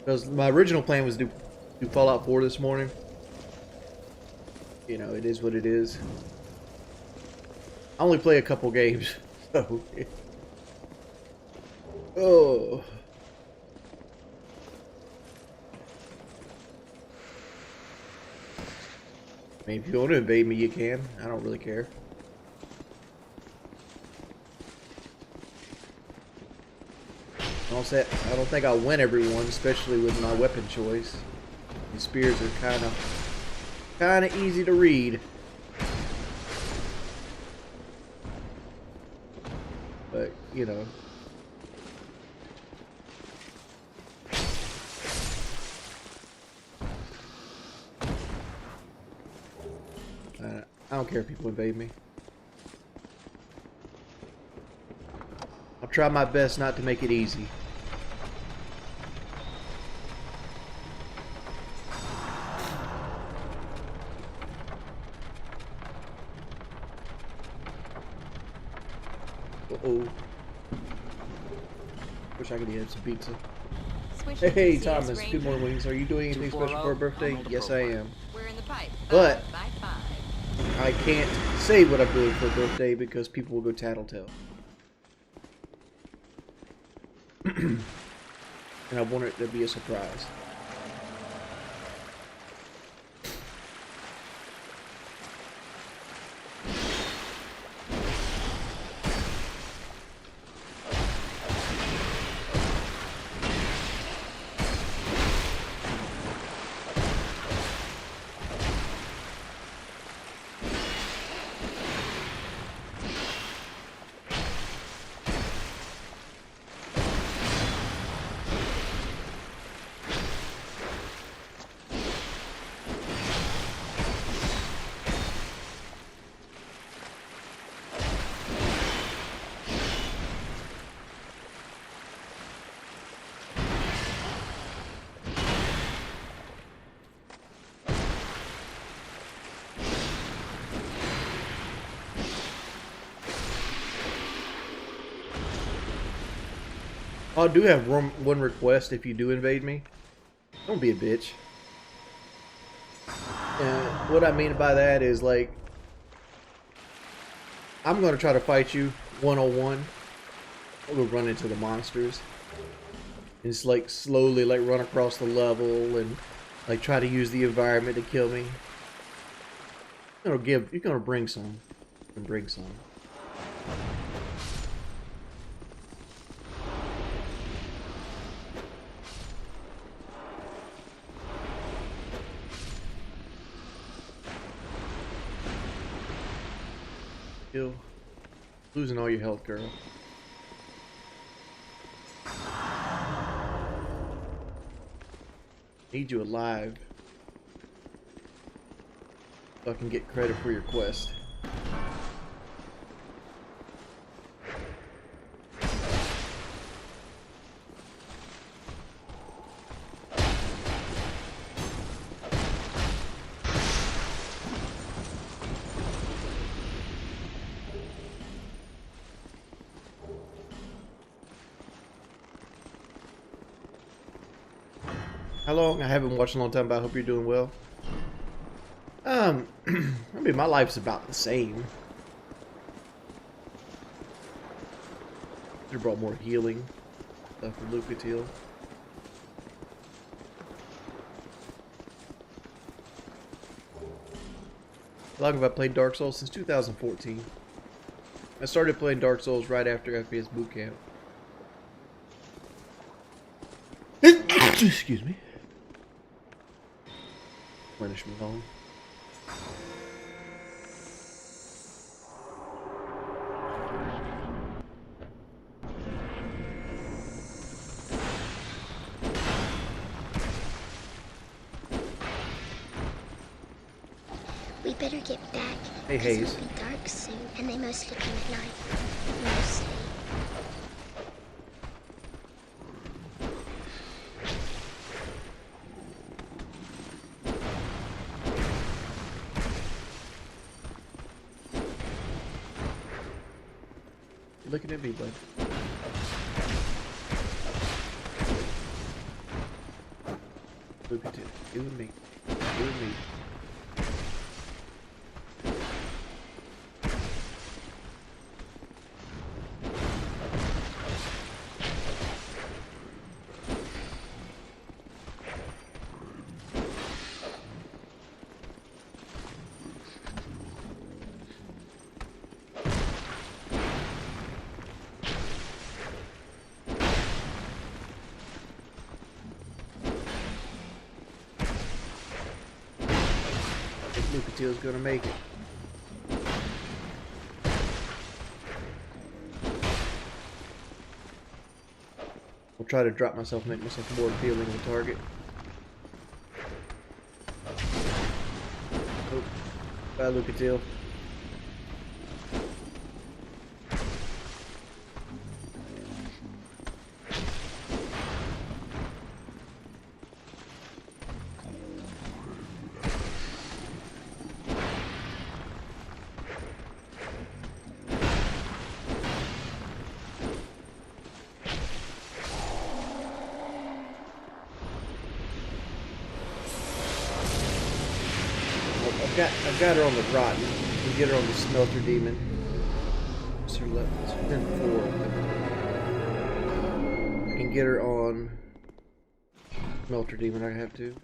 Because my original plan was to do Fallout 4 this morning. You know, it is what it is. I only play a couple games, so... Oh... I mean, if you want to invade me, you can. I don't really care. I don't think I'll win everyone, especially with my weapon choice. These spears are kind of easy to read. But, you know. I don't care if people invade me. I'll try my best not to make it easy. Uh-oh. Wish I could have some pizza. Hey, Thomas. Good morning, Wings. Are you doing anything special for a birthday? Yes, I am. We're in the pipe. But By five. I can't say what I'm doing for a birthday because people will go tattletale. And I want it to be a surprise. I do have one request if you do invade me. Don't be a bitch. And what I mean by that is, like, I'm going to try to fight you one-on-one. We'll run into the monsters. And just, like, slowly, like, run across the level and, like, try to use the environment to kill me. You're going to bring some. You can bring some. Kill. Losing all your health, girl. Need you alive so I can get credit for your quest. How long? I haven't watched in a long time, but I hope you're doing well. I mean, my life's about the same. Should have brought more healing stuff for Lucatiel. How long have I played Dark Souls? Since 2014. I started playing Dark Souls right after FPS Bootcamp. Excuse me. Replenish my phone. We better get back. Hey, Hayes. It'll be dark soon, and they mostly come at night. Mostly. You're looking at me, bud. Look at it. You and me. You and me. Lucatiel's gonna make it. I'll try to drop myself, make myself more appealing of a target. Oh, bye, Lucatiel. I've got her on the rotten. You can get her on the smelter demon. What's her left? It's been 4. I can get her on smelter demon. I have to.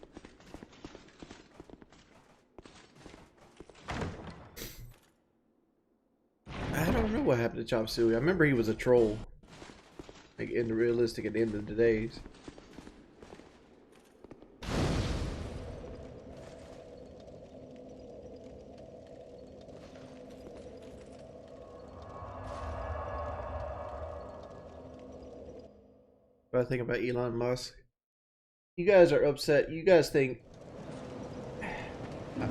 I don't know what happened to Chop Suey. I remember he was a troll. Like in the realistic at the end of the days. What I think about Elon Musk. You guys are upset. You guys think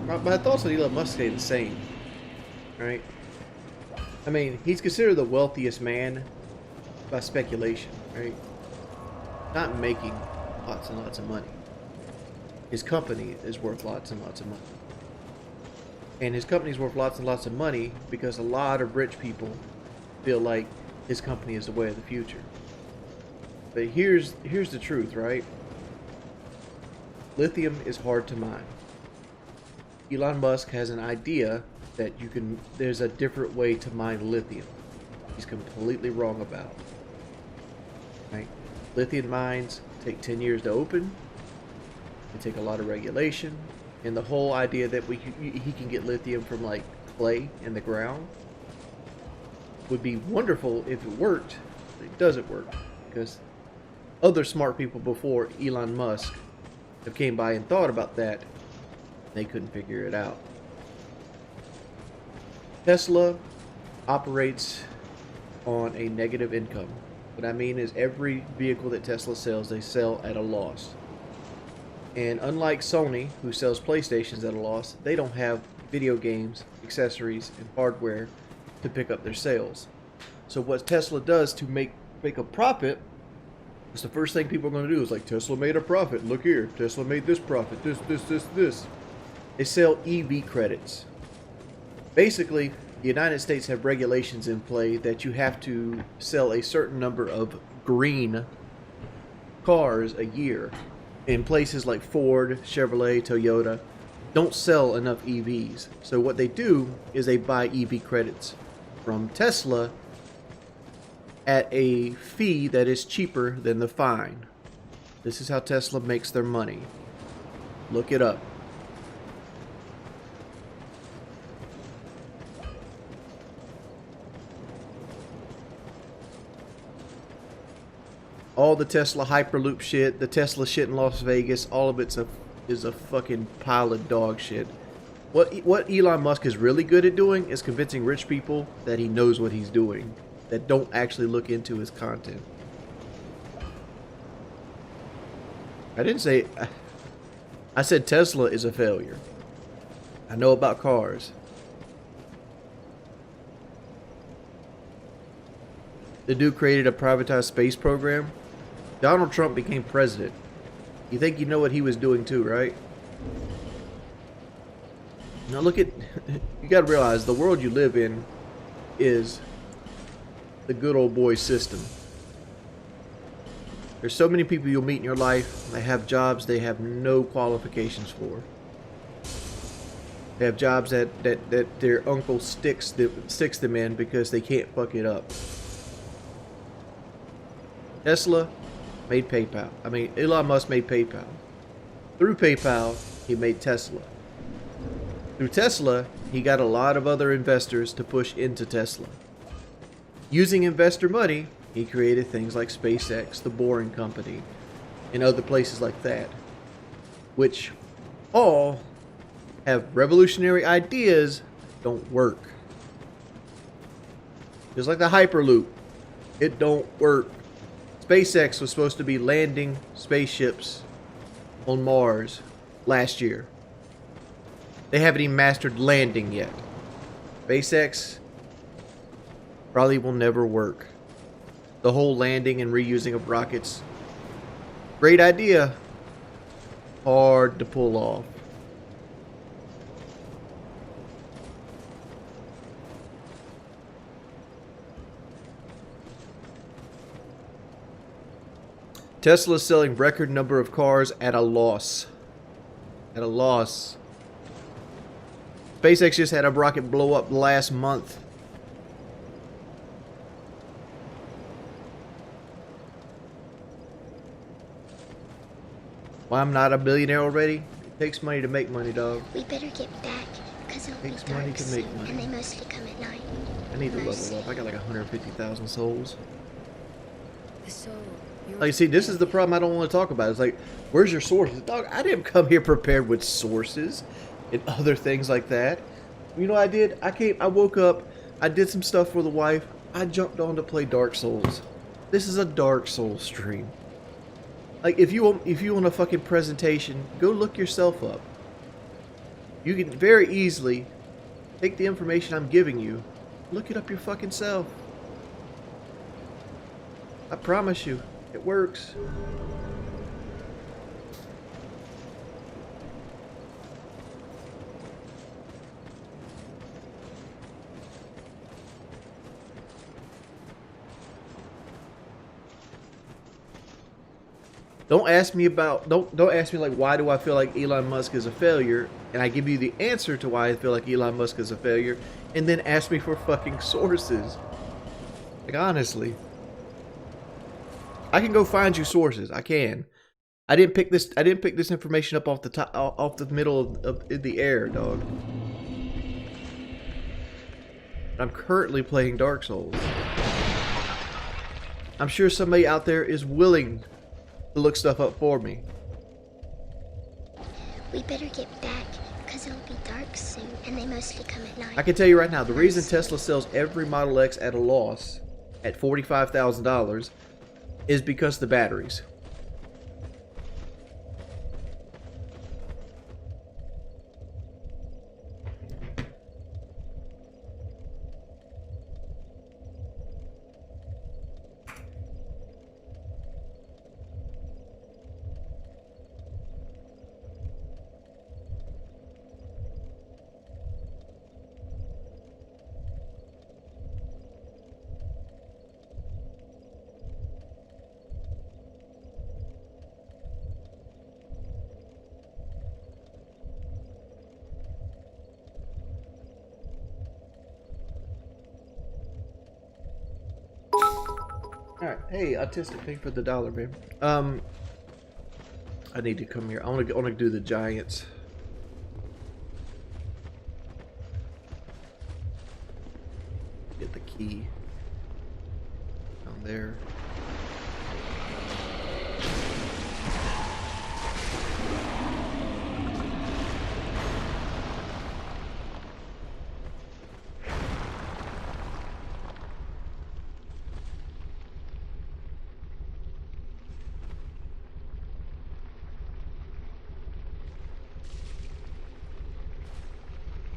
my thoughts on Elon Musk stay the same, right? I mean, he's considered the wealthiest man by speculation, right? Not making lots and lots of money. His company is worth lots and lots of money. And his company's worth lots and lots of money because a lot of rich people feel like his company is the way of the future. But here's the truth, right? Lithium is hard to mine. Elon Musk has an idea that there's a different way to mine lithium. He's completely wrong about it. Right? Lithium mines take 10 years to open. They take a lot of regulation. And the whole idea that he can get lithium from like clay in the ground would be wonderful if it worked. But it doesn't work because other smart people before Elon Musk have came by and thought about that. They couldn't figure it out. Tesla operates on a negative income. What I mean is every vehicle that Tesla sells, they sell at a loss. And unlike Sony, who sells PlayStations at a loss, they don't have video games, accessories, and hardware to pick up their sales. So what Tesla does to make a profit, is the first thing people are going to do is like, Tesla made a profit. Look here, Tesla made this profit. This. They sell EV credits. Basically, the United States have regulations in play that you have to sell a certain number of green cars a year. In places like Ford, Chevrolet, Toyota, don't sell enough EVs. So what they do is they buy EV credits from Tesla at a fee that is cheaper than the fine. This is how Tesla makes their money. Look it up. All the Tesla Hyperloop shit, the Tesla shit in Las Vegas, all of it's is a fucking pile of dog shit. What Elon Musk is really good at doing is convincing rich people that he knows what he's doing, that don't actually look into his content. I said Tesla is a failure. I know about cars. The dude created a privatized space program. Donald Trump became president. You think you know what he was doing too, right? Now look at, you gotta realize the world you live in is the good old boy system. There's so many people you'll meet in your life. They have jobs they have no qualifications for. They have jobs that their uncle sticks them in because they can't fuck it up. Tesla made PayPal. I mean, Elon Musk made PayPal. Through PayPal, he made Tesla. Through Tesla, he got a lot of other investors to push into Tesla. Using investor money, he created things like SpaceX, the Boring Company, and other places like that, which all have revolutionary ideas, don't work. Just like the Hyperloop, it don't work. SpaceX was supposed to be landing spaceships on Mars last year. They haven't even mastered landing yet. SpaceX probably will never work. The whole landing and reusing of rockets, great idea, hard to pull off. Tesla's selling record number of cars at a loss. At a loss. SpaceX just had a rocket blow up last month. Why I'm not a billionaire already? It takes money to make money, dog. We better get back, because it'll be Takes money dark to soon, make money. and they mostly come at night. I need to level up. I got like 150,000 souls. So, Like, see, this is the problem I don't want to talk about. It's like, where's your sources? Dog, I didn't come here prepared with sources and other things like that. You know what I did? I woke up, I did some stuff for the wife, I jumped on to play Dark Souls. This is a Dark Souls stream. Like, if you want a fucking presentation, go look yourself up. You can very easily take the information I'm giving you, look it up your fucking self. I promise you, it works. Don't ask me like, why do I feel like Elon Musk is a failure, and I give you the answer to why I feel like Elon Musk is a failure, and then ask me for fucking sources. Like, honestly, I can go find you sources. I can. I didn't pick this information up off the top, off the middle of the air, dog. I'm currently playing Dark Souls. I'm sure somebody out there is willing to look stuff up for me. We better get back, because it'll be dark soon, and they mostly come at night. I can tell you right now, the reason Tesla sells every Model X at a loss at $45,000 is because of the batteries. Alright, hey, autistic, thank you for the dollar, babe. I need to come here. I want to do the Giants. Get the key down there.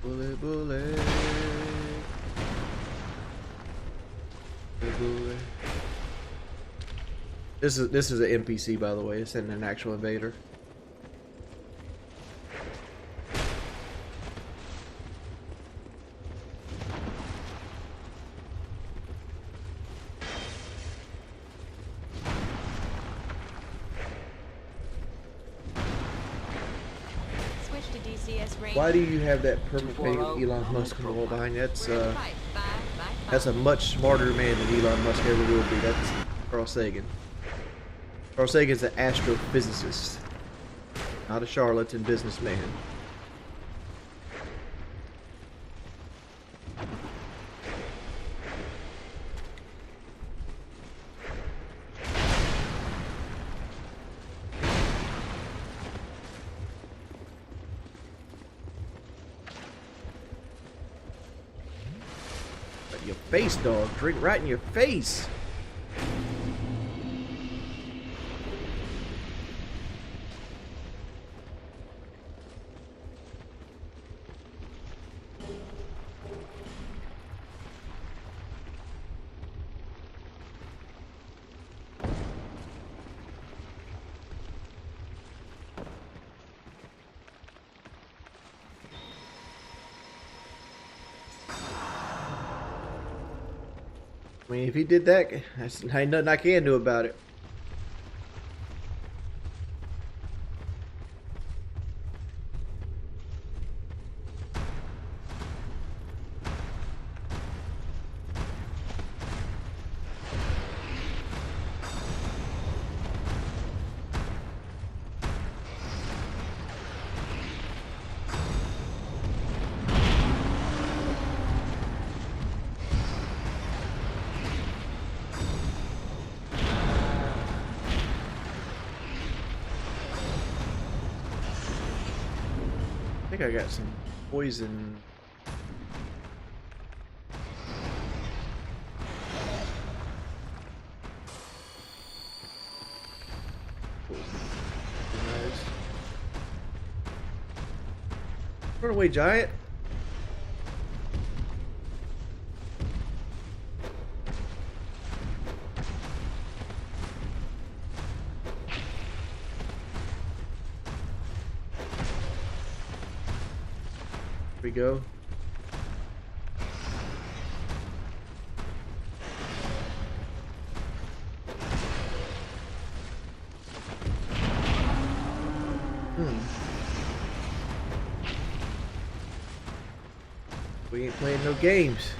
Bullet, bullet. Bullet, bullet. This is an NPC, by the way. It's not an actual invader. Why do you have that permanent painting of Elon Musk on the wall behind you? That's a much smarter man than Elon Musk ever will be. That's Carl Sagan. Carl Sagan's an astrophysicist, not a charlatan businessman. Your face, dog. Drink right in your face. I mean, if he did that, ain't nothing I can do about it. I think I got some poison. Run away, giant. We go. We ain't playing no games.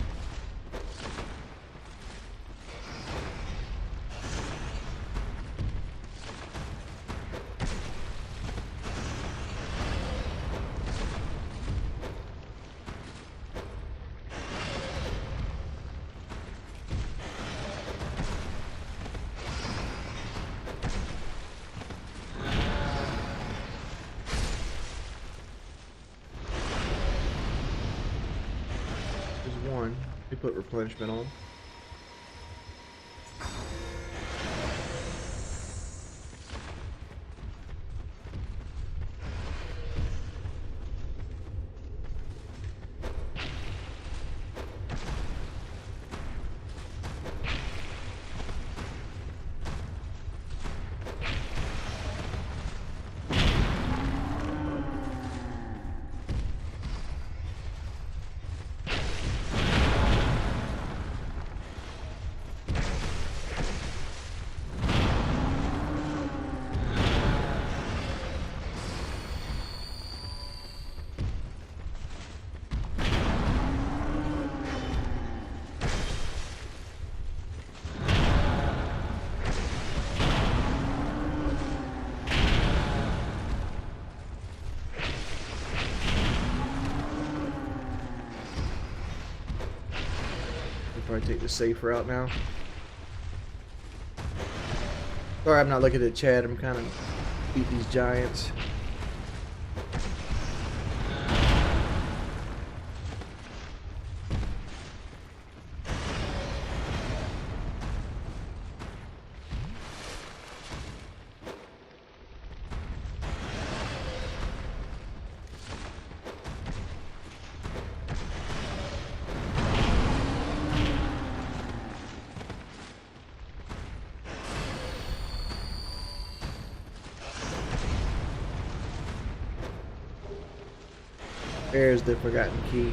One. We put replenishment on. Probably take the safe route now. Sorry, I'm not looking at chat. I'm kind of beat these giants. There's the forgotten key.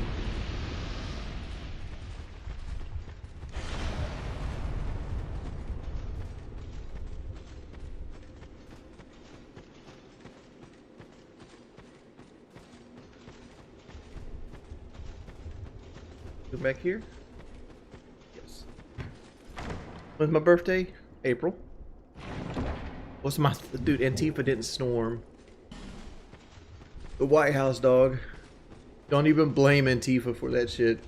come back here. Yes. When's my birthday? April. What's my... Dude, Antifa didn't storm the White House, dog. Don't even blame Antifa for that shit.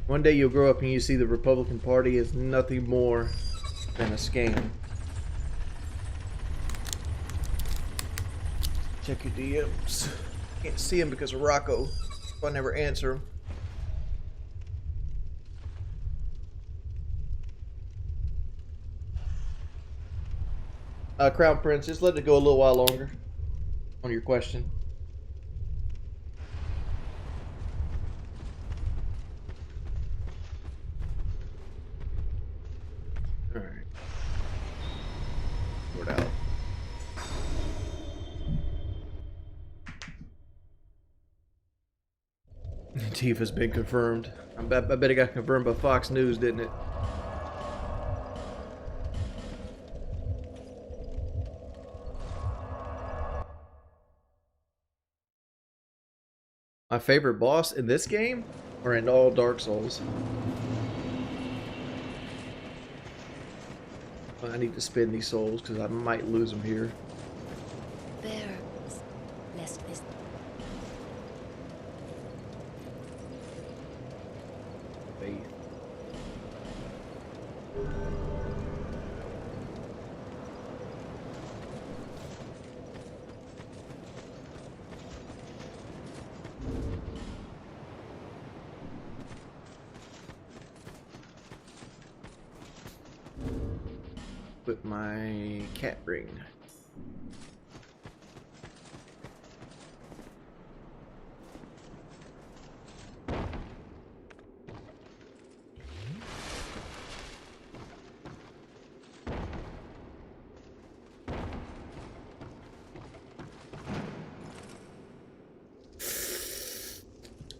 One day you'll grow up and you see the Republican Party is nothing more than a scam. Check your DMs. Can't see him because of Rocco. So I never answer him. Crown Prince, just let it go a little while longer on your question. Alright. Sort out. Tifa's been confirmed. I bet it got confirmed by Fox News, didn't it? My favorite boss in this game or in all Dark Souls? I need to spend these souls because I might lose them here. There. Less this. Faith. With my cat ring.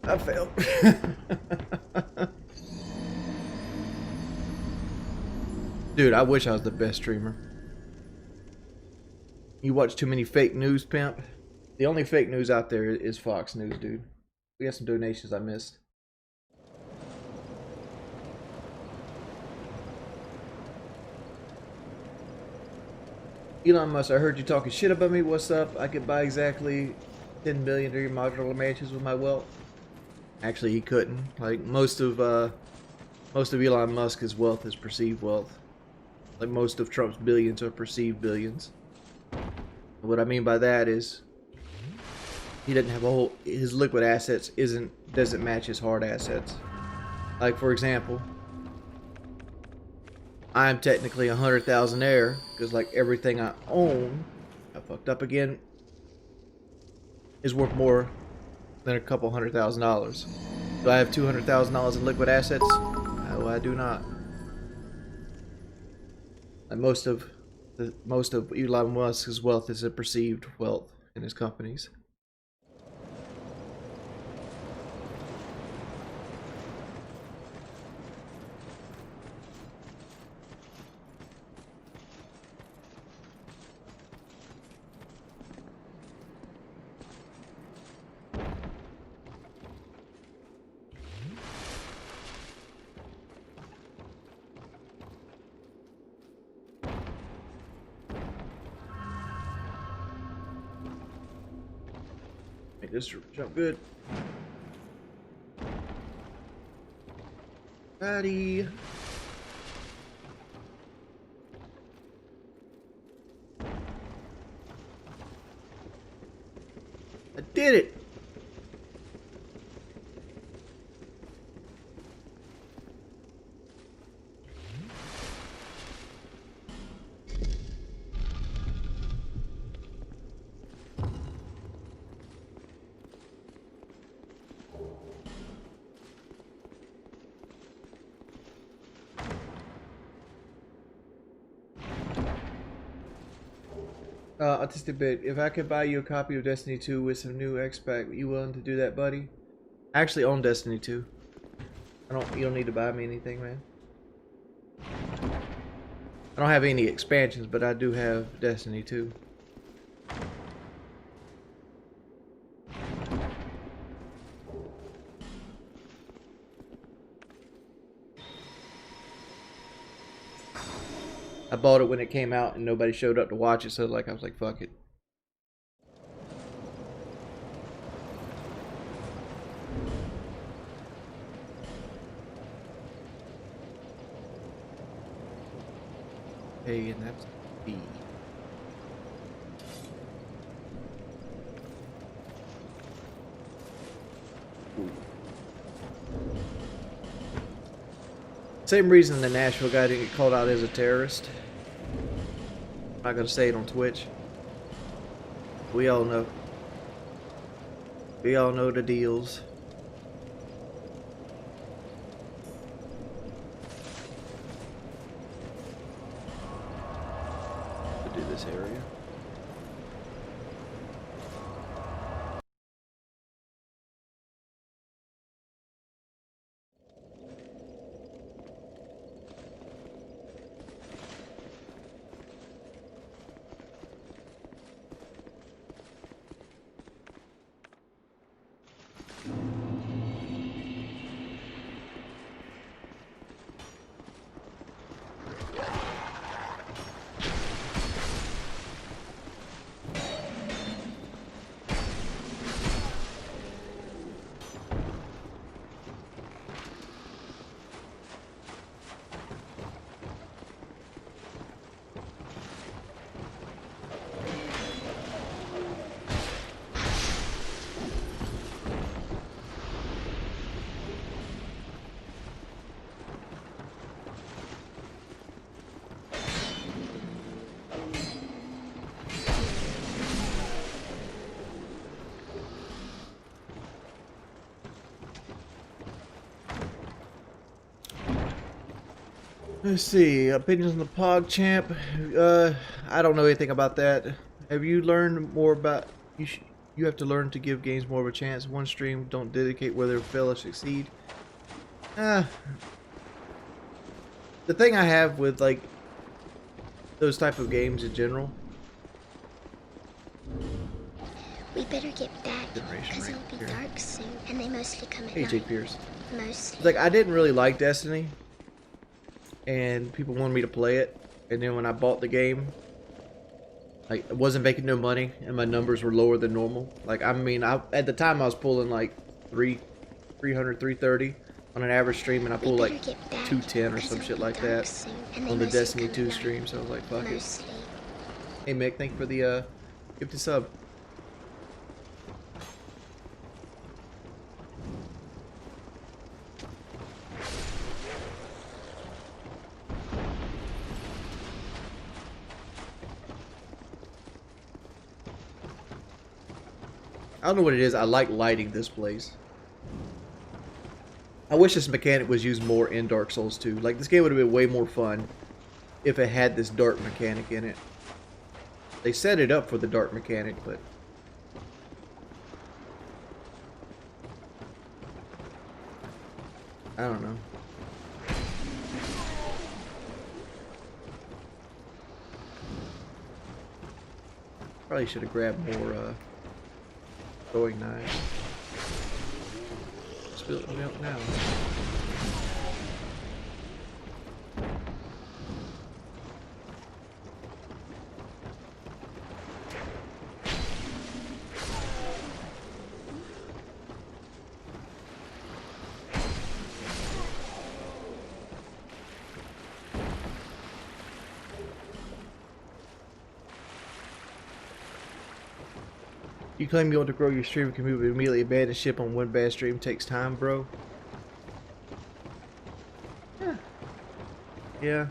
I failed. Dude, I wish I was the best streamer. You watch too many fake news, pimp? The only fake news out there is Fox News, dude. We got some donations I missed. Elon Musk, I heard you talking shit about me. What's up? I could buy exactly 10 million modular mansions with my wealth. Actually, he couldn't. Like most of Elon Musk's wealth is perceived wealth. Like most of Trump's billions are perceived billions. What I mean by that is he doesn't have a whole. His liquid assets doesn't match his hard assets. Like for example, I'm technically 100,000 heir because like everything I own, I fucked up again, is worth more than a couple $100,000. Do I have $200,000 in liquid assets? No, I do not. And most of Elon Musk's wealth is a perceived wealth in his companies. Make this jump good. Buddy. I did it. Autistic Bit, if I could buy you a copy of Destiny 2 with some new X-Pack, you willing to do that, buddy? I actually own Destiny 2. You don't need to buy me anything, man. I don't have any expansions, but I do have Destiny 2. I bought it when it came out and nobody showed up to watch it, so like I was like, fuck it. A and that's B. Ooh. Same reason the Nashville guy didn't get called out as a terrorist. I'm not gonna say it on Twitch. We all know. We all know the deals. To do this area. Let's see, opinions on the PogChamp. I don't know anything about that. Have you learned more about you have to learn to give games more of a chance. One stream, don't dedicate whether fail or succeed. The thing I have with like those type of games in general. We better get back, Generation because right it'll be here. dark soon, and they mostly come at AJ night. Pierce. Mostly. Like I didn't really like Destiny, and people wanted me to play it, and then when I bought the game, like I wasn't making no money, and my numbers were lower than normal. Like I mean, at the time I was pulling like 300, 330 on an average stream, and I pulled like 210 or some shit like that on the Destiny 2 stream. So I was like, fuck it. Hey Mick, thank you for the gifted sub. I don't know what it is. I like lighting this place. I wish this mechanic was used more in Dark Souls 2. Like, this game would have been way more fun if it had this dark mechanic in it. They set it up for the dark mechanic, but... I don't know. Probably should have grabbed more, throwing knives. Spill the milk now. You claim you want to grow your stream, can move immediately abandon ship on one bad stream takes time, bro. Yeah.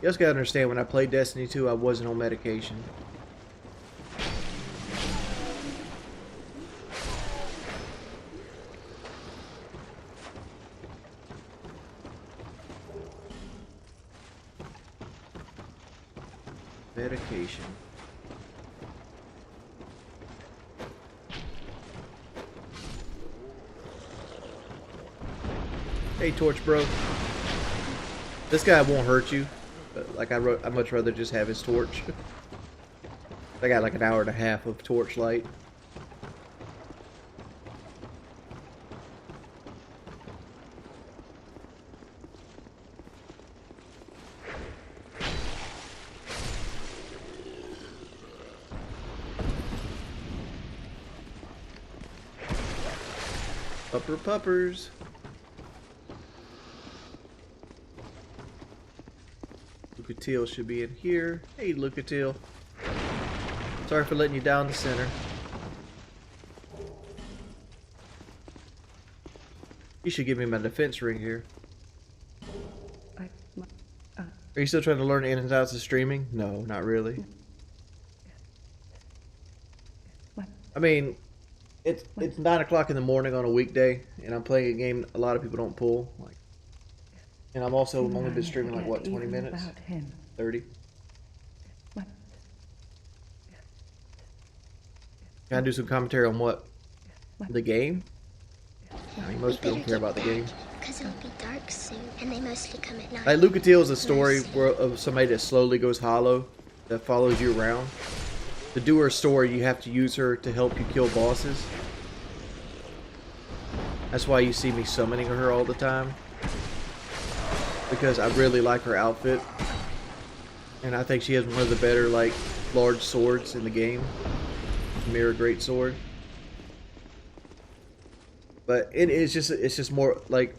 You just gotta understand, when I played Destiny 2, I wasn't on medication. Medication. Hey, Torch Bro. This guy won't hurt you. But, like, I'd much rather just have his torch. I got like an hour and a half of torchlight. Pupper puppers. Lucatiel should be in here. Hey, Lucatiel. Sorry for letting you down the center. You should give me my defense ring here. Are you still trying to learn the ins and outs of streaming? No, not really. I mean, it's 9 o'clock in the morning on a weekday, and I'm playing a game a lot of people don't pull. Like, and I'm also only been streaming like what, 20 minutes, 30. Can I do some commentary on what? The game? I mean, most people don't care about the game. Because it'll be dark soon, and they mostly come at night. Like, Lucatiel is a story of somebody that slowly goes hollow, that follows you around. To do her story, you have to use her to help you kill bosses. That's why you see me summoning her all the time. Because I really like her outfit. And I think she has one of the better, like, large swords in the game. Mirror Great Sword. But it's just more like,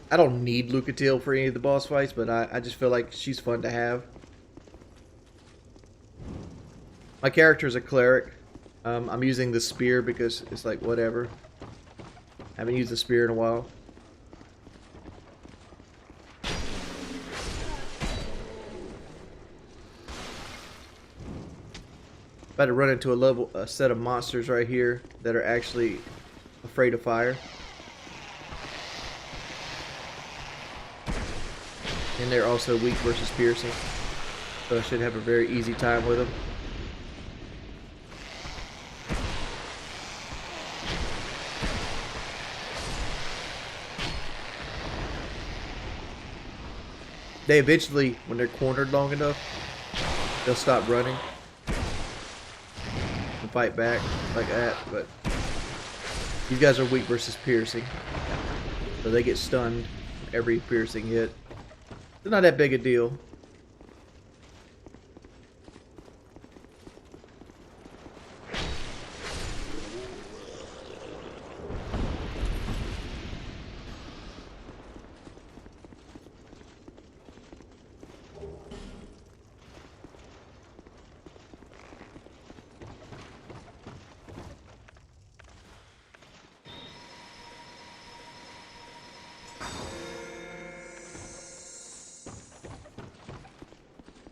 I don't need Lucatiel for any of the boss fights, but I just feel like she's fun to have. My character is a cleric. I'm using the spear because it's like whatever. Haven't used the spear in a while. About to run into a set of monsters right here that are actually afraid of fire. And they're also weak versus piercing. So I should have a very easy time with them. They eventually, when they're cornered long enough, they'll stop running and fight back like that. But these guys are weak versus piercing, so they get stunned every piercing hit. It's not that big a deal.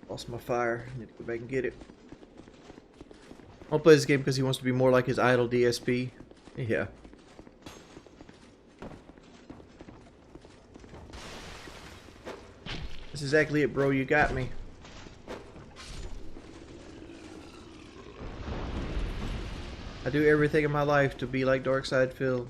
Lost my fire. Need to go back and get it. I'll play this game because he wants to be more like his idol DSP. Yeah. That's exactly it, bro. You got me. I do everything in my life to be like Darkside Phil.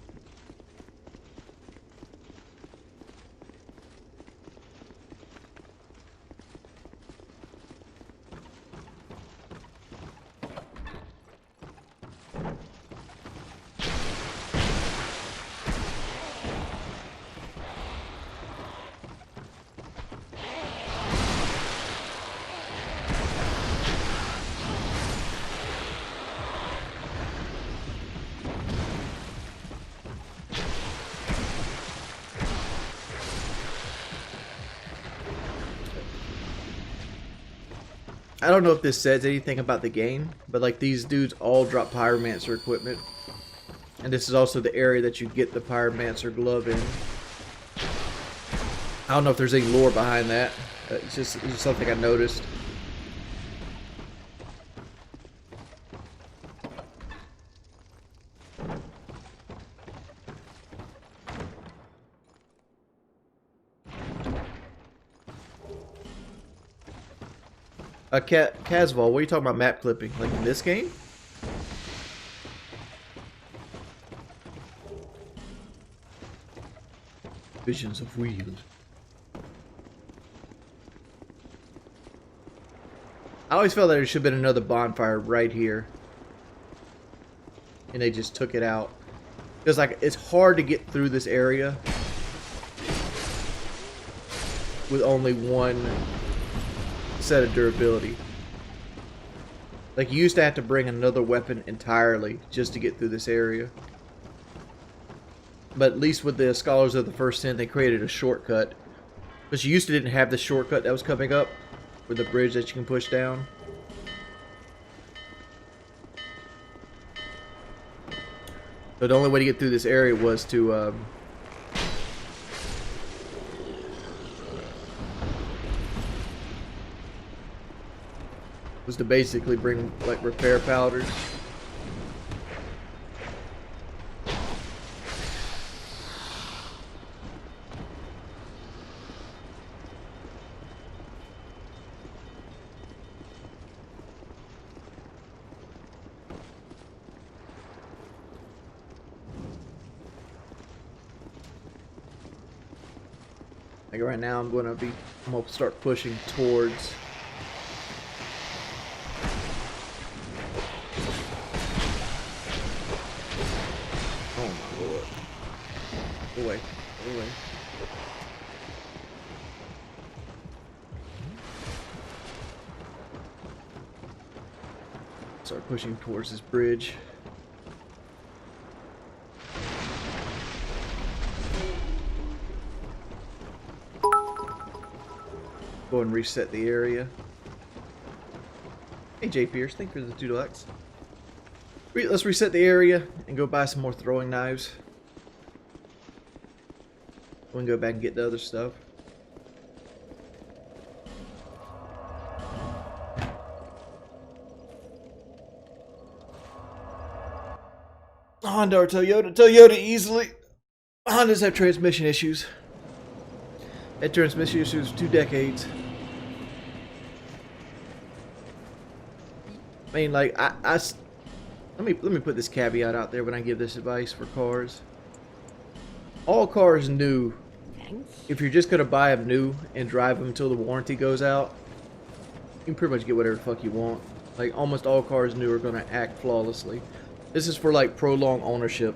I don't know if this says anything about the game, but like these dudes all drop Pyromancer equipment. And this is also the area that you get the Pyromancer glove in. I don't know if there's any lore behind that. It's just something I noticed. Casval, what are you talking about map clipping? Like in this game? Visions of wheels. I always felt that there should have been another bonfire right here. And they just took it out. Because like it's hard to get through this area with only one set of durability. Like you used to have to bring another weapon entirely just to get through this area. But at least with the Scholars of the First Sin, they created a shortcut. Because you used to didn't have the shortcut that was coming up with the bridge that you can push down. So the only way to get through this area was to basically bring like repair powders. Like right now I'm gonna start pushing towards away. Start pushing towards this bridge. Go and reset the area. Hey J Pierce, thank you for the $2. Let's reset the area and go buy some more throwing knives. We can go back and get the other stuff. Honda or Toyota? Toyota easily. Hondas have transmission issues. Had transmission issues for 2 decades. I mean, like, let me put this caveat out there when I give this advice for cars. All cars new, if you're just gonna buy them new and drive them until the warranty goes out, you can pretty much get whatever the fuck you want. Like, almost all cars new are gonna act flawlessly. This is for like prolonged ownership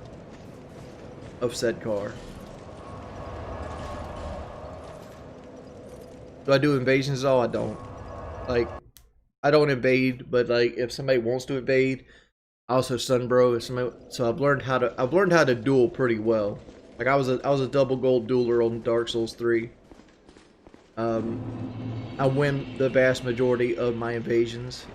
of said car. Do I do invasions at all? I don't. Like, I don't invade, but like if somebody wants to invade, I also sunbro. If somebody, so I've learned how to duel pretty well. Like I was a double gold dueler on Dark Souls 3. I win the vast majority of my invasions.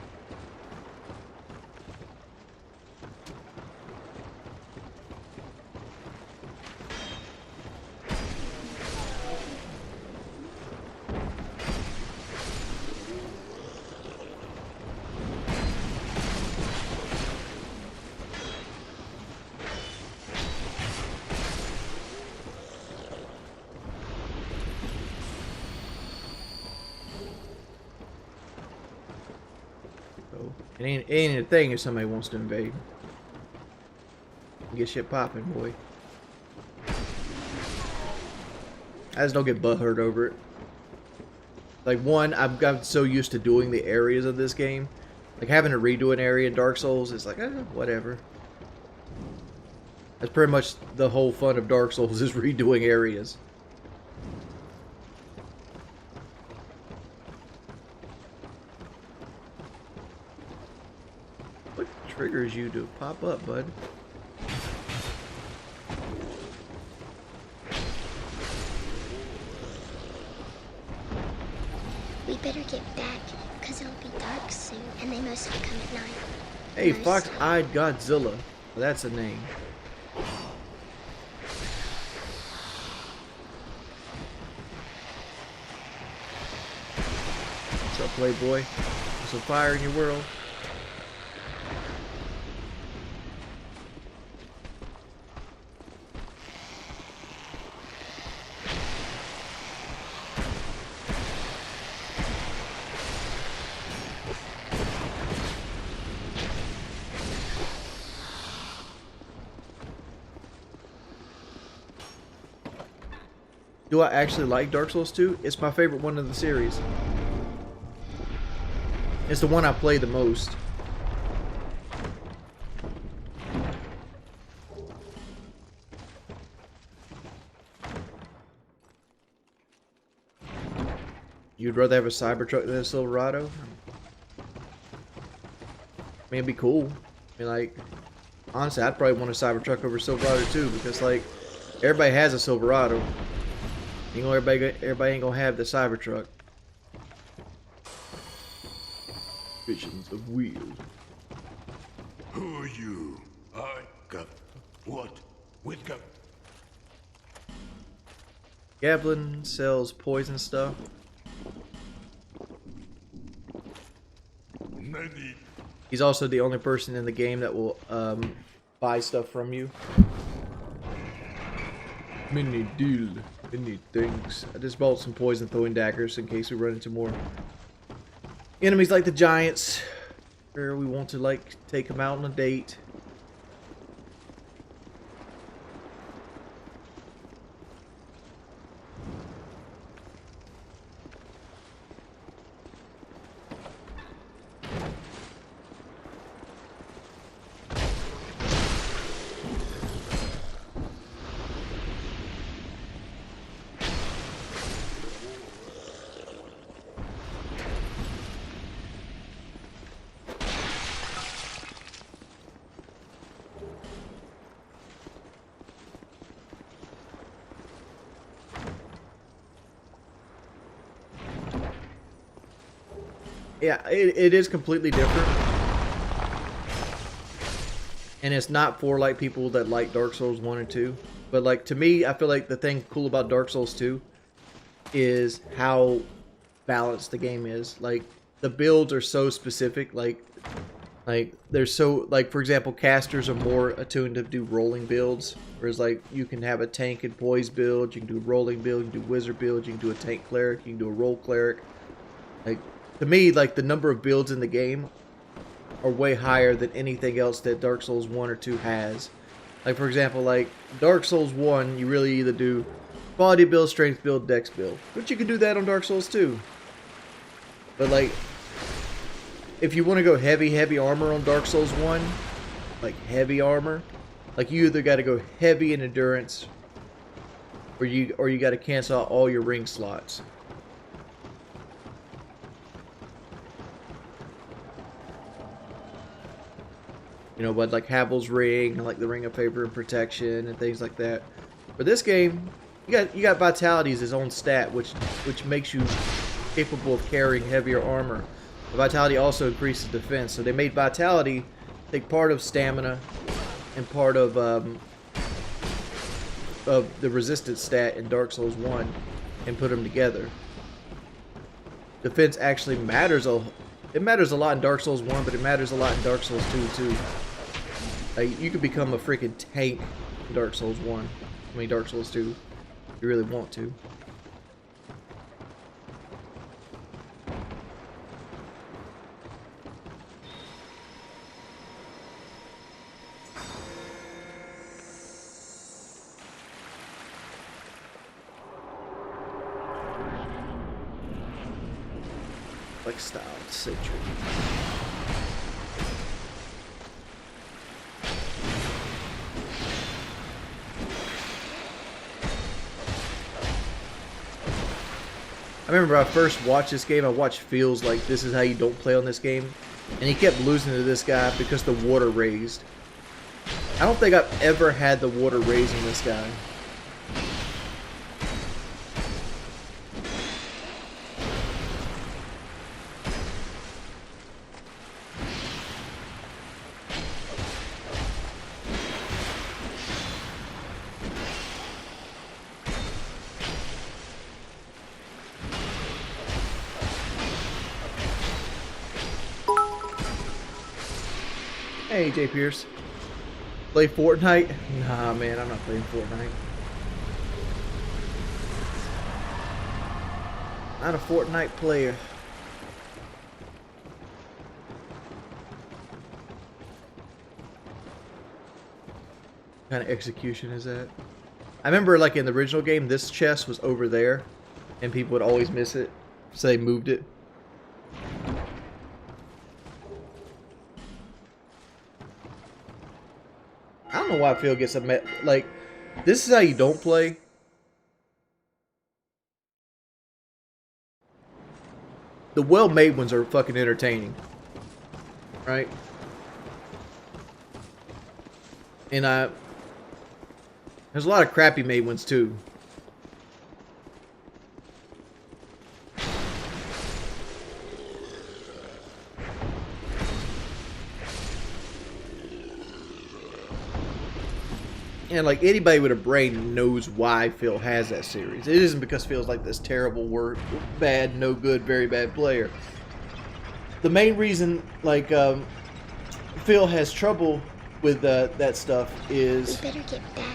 It ain't a thing if somebody wants to invade. Get shit popping, boy. I just don't get butthurt over it. Like, one, I've gotten so used to doing the areas of this game. Like, having to redo an area in Dark Souls is like, whatever. That's pretty much the whole fun of Dark Souls is redoing areas. What triggers you to pop up, bud? We better get back, because it'll be dark soon, and they mostly come at night. Hey, Fox-Eyed Godzilla. Well, that's a name. What's up, Playboy? There's some fire in your world. Do I actually like Dark Souls 2? It's my favorite one of the series. It's the one I play the most. You'd rather have a Cybertruck than a Silverado? I mean, it'd be cool. I mean, like, honestly, I'd probably want a Cybertruck over a Silverado too, because, like, everybody has a Silverado. You know, everybody ain't gonna have the Cybertruck. Visions of wheels. Who are you? I got what? With got Gablin sells poison stuff. many. He's also the only person in the game that will buy stuff from you. Many deal, many things. I just bought some poison throwing daggers in case we run into more enemies like the giants, or we want to like take them out on a date. Yeah, it is completely different. And it's not for like people that like Dark Souls 1 and 2. But like to me, I feel like the thing cool about Dark Souls 2 is how balanced the game is. Like the builds are so specific, like they're so like for example, casters are more attuned to do rolling builds. Whereas like you can have a tank and poise build, you can do a rolling build, you can do wizard build, you can do a tank cleric, you can do a roll cleric. Like to me, like the number of builds in the game are way higher than anything else that Dark Souls 1 or 2 has. Like for example, like Dark Souls 1, you really either do quality build, strength build, dex build. But you can do that on Dark Souls 2. But like if you want to go heavy armor on Dark Souls 1, like heavy armor, like you either got to go heavy in endurance or you got to cancel out all your ring slots. You know, but like Havel's ring, and like the ring of favor and protection and things like that. For this game, you got vitality as its own stat, which makes you capable of carrying heavier armor. The vitality also increases defense, so they made vitality take part of stamina and part of the resistance stat in Dark Souls 1 and put them together. Defense actually matters it matters a lot in Dark Souls 1, but it matters a lot in Dark Souls 2 too. Like you could become a freaking tank in Dark Souls 1. I mean Dark Souls 2 if you really want to. Like style century. I remember when I first watched this game, I watched Feels like this is how you don't play on this game. And he kept losing to this guy because the water raised. I don't think I've ever had the water raise on this guy. Hey, J. Pierce. Play Fortnite? Nah, man, I'm not playing Fortnite. Not a Fortnite player. What kind of execution is that? I remember like in the original game, this chest was over there, and people would always miss it, so they moved it. I don't know why Phil gets a like. This is how you don't play. The well-made ones are fucking entertaining, right? And there's a lot of crappy made ones too. And like anybody with a brain knows why Phil has that series. It isn't because Phil's like this terrible, bad, no good, very bad player. The main reason like Phil has trouble with that stuff is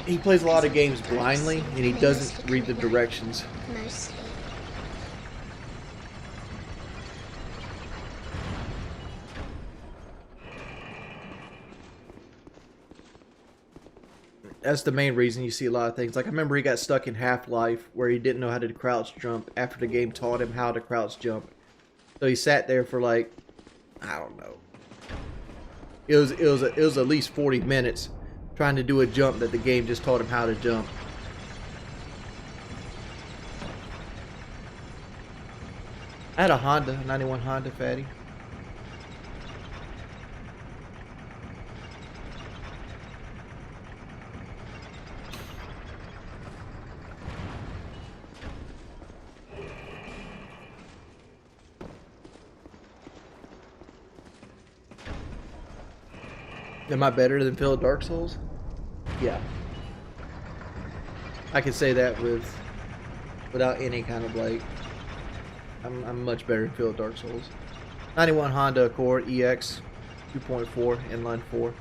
he plays a lot of games blindly and he doesn't read the directions. Mostly. That's the main reason you see a lot of things. Like I remember he got stuck in Half-Life where he didn't know how to crouch jump after the game taught him how to crouch jump. So he sat there for like, I don't know. It was at least 40 minutes trying to do a jump that the game just taught him how to jump. I had a Honda, 91 Honda Fatty. Am I better than Phil at Dark Souls? Yeah. I can say that without any kind of like. I'm much better than Phil at Dark Souls. 91 Honda Accord EX 2.4 inline 4.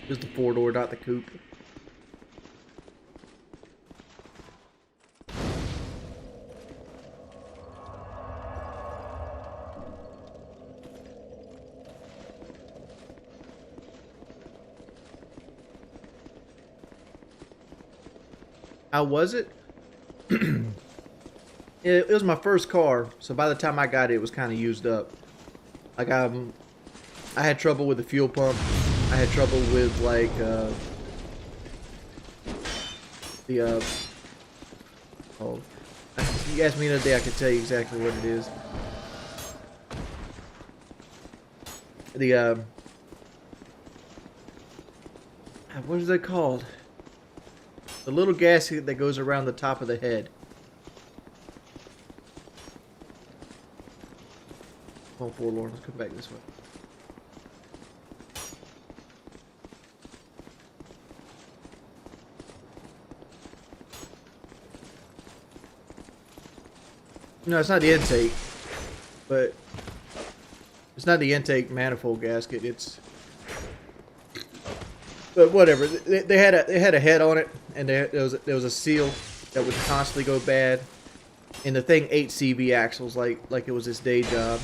Just the 4-door, not the coupe. How was it? It was my first car, so by the time I got it, it was kind of used up. Like I had trouble with the fuel pump. I had trouble with like oh, if you asked me another day, I could tell you exactly what it is. What is that called? The little gasket that goes around the top of the head. Come on, Forlorn, let's come back this way. No, it's not the intake, but it's not the intake manifold gasket. It's, but whatever. They had a head on it, and there was a seal that would constantly go bad, and the thing ate CV axles like it was its day job.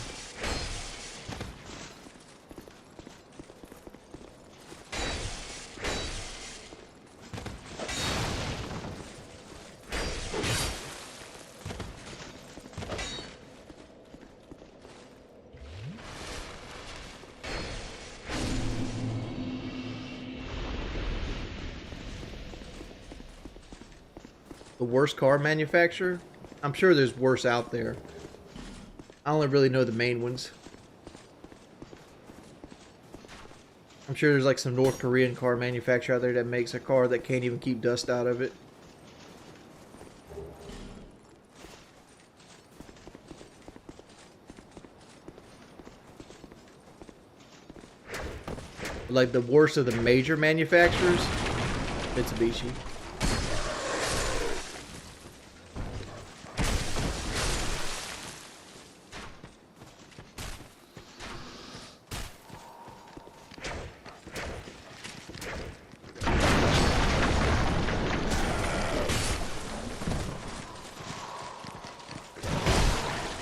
The worst car manufacturer? I'm sure there's worse out there. I only really know the main ones. I'm sure there's like some North Korean car manufacturer out there that makes a car that can't even keep dust out of it. Like the worst of the major manufacturers, Mitsubishi.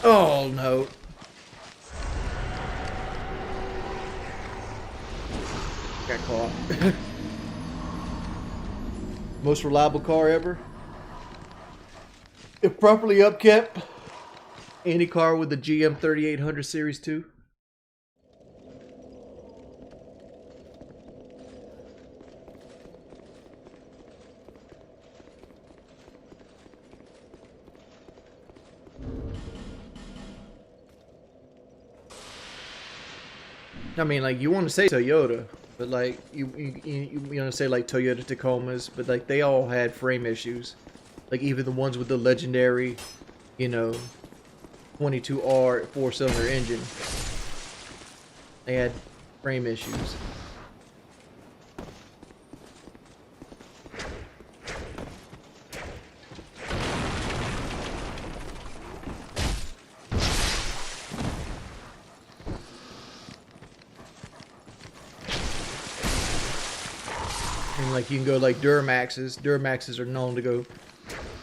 Oh no. Got caught. Most reliable car ever. If properly upkept, any car with the GM 3800 Series 2. I mean, like, you want to say Toyota, but like you want to say like Toyota Tacomas, but like they all had frame issues. Like even the ones with the legendary, you know, 22R 4-cylinder engine, they had frame issues. And like you can go like Duramaxes. Duramaxes are known to go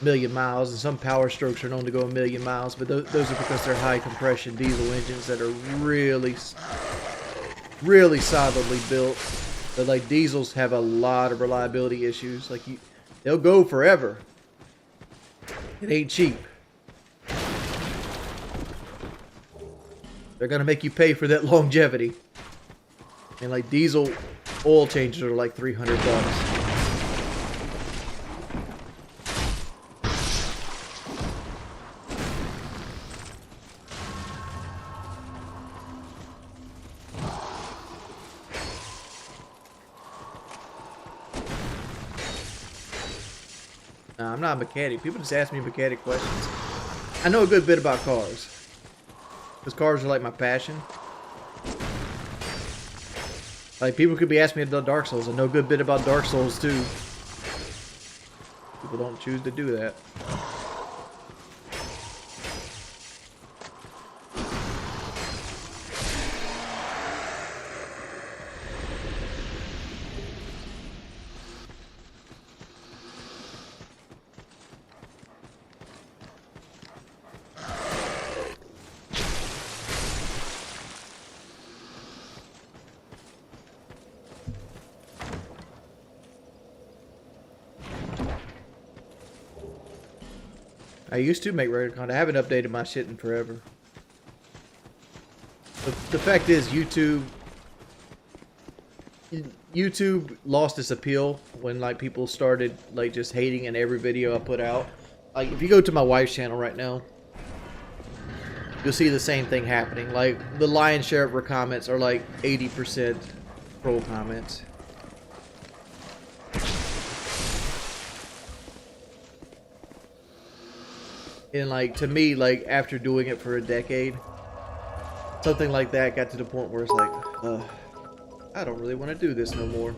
a million miles, and some Power Strokes are known to go a million miles, but those are because they're high compression diesel engines that are really solidly built. But like diesels have a lot of reliability issues. Like they'll go forever. It ain't cheap. They're gonna make you pay for that longevity. And like diesel oil changes are like $300. Nah, I'm not a mechanic. People just ask me mechanic questions. I know a good bit about cars. Because cars are like my passion. Like, people could be asking me about Dark Souls. I know a good bit about Dark Souls, too. People don't choose to do that. I used to make regular content. I haven't updated my shit in forever. The fact is, YouTube lost its appeal when like people started like just hating in every video I put out. Like if you go to my wife's channel right now, you'll see the same thing happening. Like the lion's share of her comments are like 80% troll comments. And like to me, like after doing it for a decade, something like that got to the point where it's like, I don't really want to do this no more.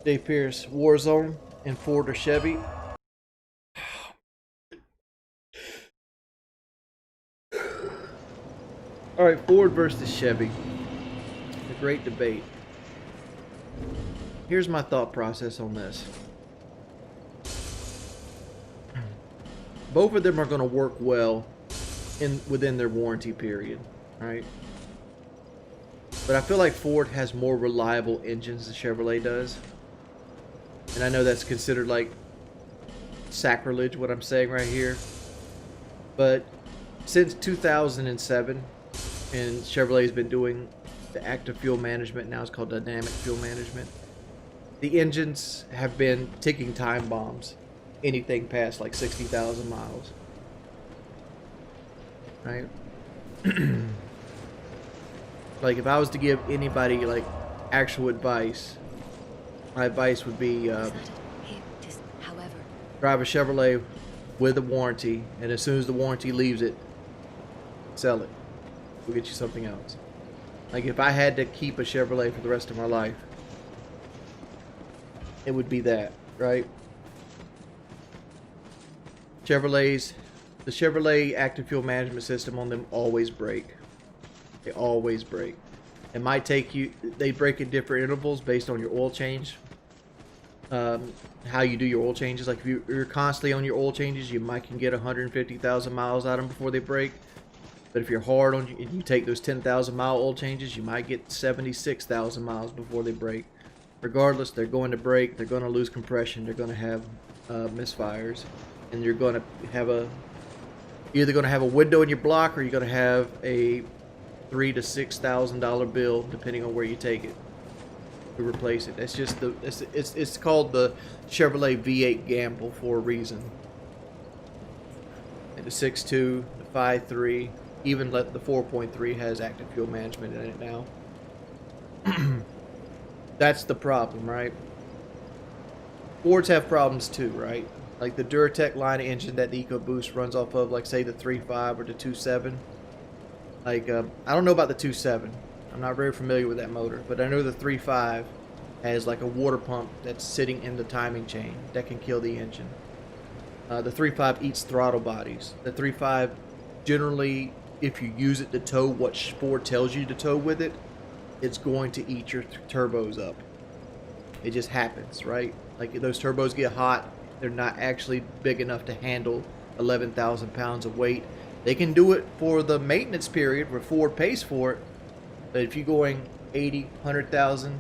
Dave Pierce, Warzone, and Ford or Chevy. Alright, Ford versus Chevy. A great debate. Here's my thought process on this. Both of them are going to work well within their warranty period, right? But I feel like Ford has more reliable engines than Chevrolet does. And I know that's considered like sacrilege what I'm saying right here. But since 2007, and Chevrolet's been doing the active fuel management, now it's called dynamic fuel management. The engines have been ticking time bombs, anything past like 60,000 miles. Right? Like if I was to give anybody like actual advice, my advice would be drive a Chevrolet with a warranty, and as soon as the warranty leaves it, sell it. We'll get you something else. Like if I had to keep a Chevrolet for the rest of my life, it would be that, right? Chevrolets the Chevrolet active fuel management system on them always break. They always break. It might take you, they break at different intervals based on your oil change. How you do your oil changes. Like if you're constantly on your oil changes, you might can get 150,000 miles out of them before they break. But if you're hard on and you take those 10,000 mile oil changes, you might get 76,000 miles before they break. Regardless, they're going to break. They're going to lose compression. They're going to have misfires, and you're going to have you're either going to have a window in your block, or you're going to have a $3,000 to $6,000 bill, depending on where you take it, to replace it. That's just it's called the Chevrolet V8 gamble for a reason. And the 6.2, the 5.3, even the 4.3 has active fuel management in it now. That's the problem, right? Fords have problems too, right? Like the Duratec line of engine that the EcoBoost runs off of, like say the 3.5 or the 2.7. Like, I don't know about the 2.7. I'm not very familiar with that motor, but I know the 3.5 has like a water pump that's sitting in the timing chain that can kill the engine. The 3.5 eats throttle bodies. The 3.5 generally, if you use it to tow what Ford tells you to tow with it, it's going to eat your turbos up. It just happens, right? Like those turbos get hot, they're not actually big enough to handle 11,000 pounds of weight. They can do it for the maintenance period where Ford pays for it, but if you're going 80, 100,000,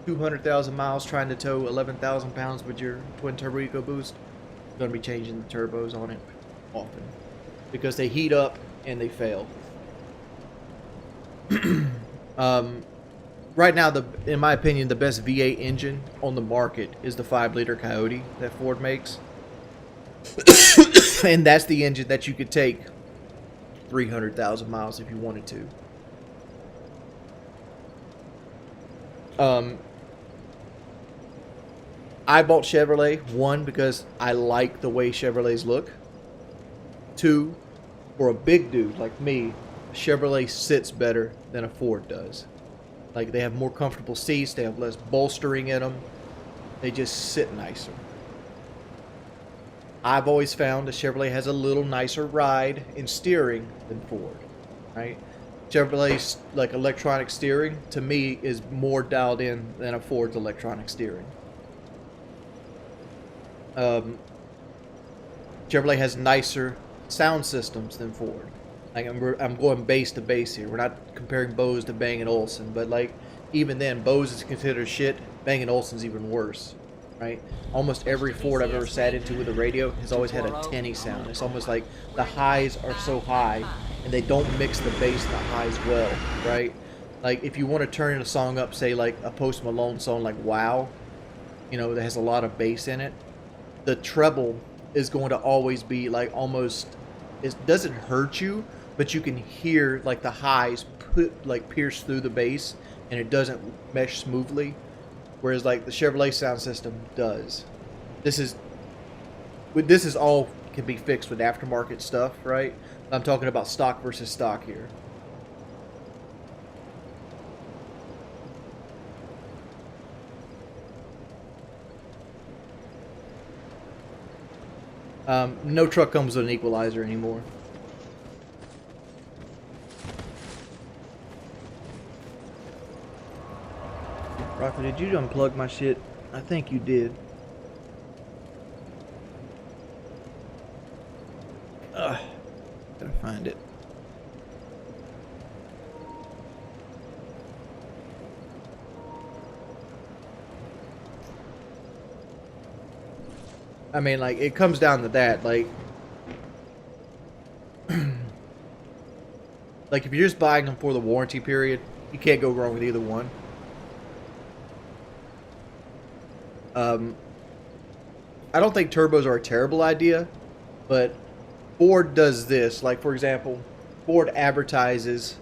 200,000 miles trying to tow 11,000 pounds with your twin turbo EcoBoost, you're going to be changing the turbos on it often because they heat up and they fail. Right now, in my opinion, the best V8 engine on the market is the 5-liter Coyote that Ford makes. And that's the engine that you could take 300,000 miles if you wanted to. I bought Chevrolet, 1, because I like the way Chevrolets look. 2, for a big dude like me, Chevrolet sits better than a Ford does. Like, they have more comfortable seats, they have less bolstering in them, they just sit nicer. I've always found a Chevrolet has a little nicer ride and steering than Ford, right? Chevrolet's like electronic steering to me is more dialed in than a Ford's electronic steering. Chevrolet has nicer sound systems than Ford. Like I'm going base to base here. We're not comparing Bose to Bang & Olufsen, but like even then, Bose is considered shit. Bang & Olufsen's even worse, right? Almost every Ford I've ever sat into with a radio has always had a tinny sound. It's almost like the highs are so high, and they don't mix the bass and the highs well, right? Like if you want to turn a song up, say like a Post Malone song like Wow, you know, that has a lot of bass in it, the treble is going to always be like almost, it doesn't hurt you, but you can hear like the highs pierce through the bass, and it doesn't mesh smoothly, whereas like the Chevrolet sound system does. This is all can be fixed with aftermarket stuff, right? I'm talking about stock versus stock here. No truck comes with an equalizer anymore. Rocker, did you unplug my shit? I think you did. Gotta find it. I mean, like, it comes down to that, like... like, if you're just buying them for the warranty period, you can't go wrong with either one. I don't think turbos are a terrible idea, but Ford does this. Like, for example, Ford advertises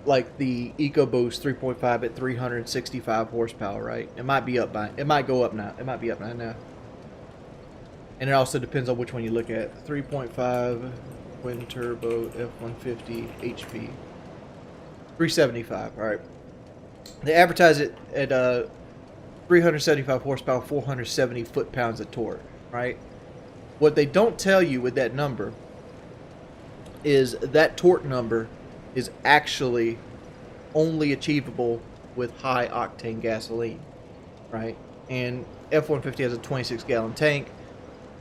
like the EcoBoost 3.5 at 365 horsepower, right? It might be up by, it might go up now. It might be up now. And it also depends on which one you look at. 3.5 twin turbo F-150 HP 375. All right. They advertise it at 375 horsepower, 470 foot-pounds of torque, right? What they don't tell you with that number is that torque number is actually only achievable with high octane gasoline, right? And F-150 has a 26 gallon tank.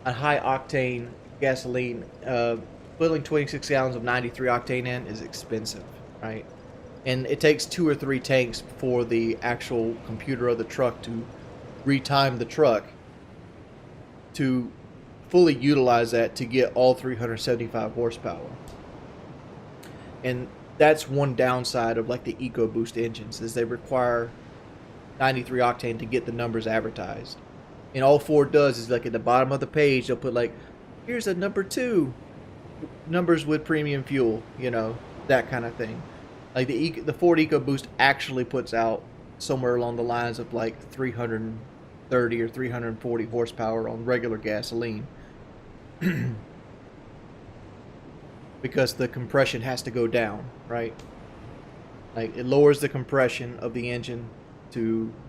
A high octane gasoline, filling 26 gallons of 93 octane in is expensive, right? And it takes 2 or 3 tanks for the actual computer of the truck to retime the truck to fully utilize that to get all 375 horsepower. And that's one downside of like the EcoBoost engines, is they require 93 octane to get the numbers advertised. And all Ford does is like at the bottom of the page they'll put like, here's a number 2, numbers with premium fuel, you know, that kind of thing. Like the Ford EcoBoost actually puts out somewhere along the lines of like 330 or 340 horsepower on regular gasoline. Because the compression has to go down, right? Like it lowers the compression of the engine to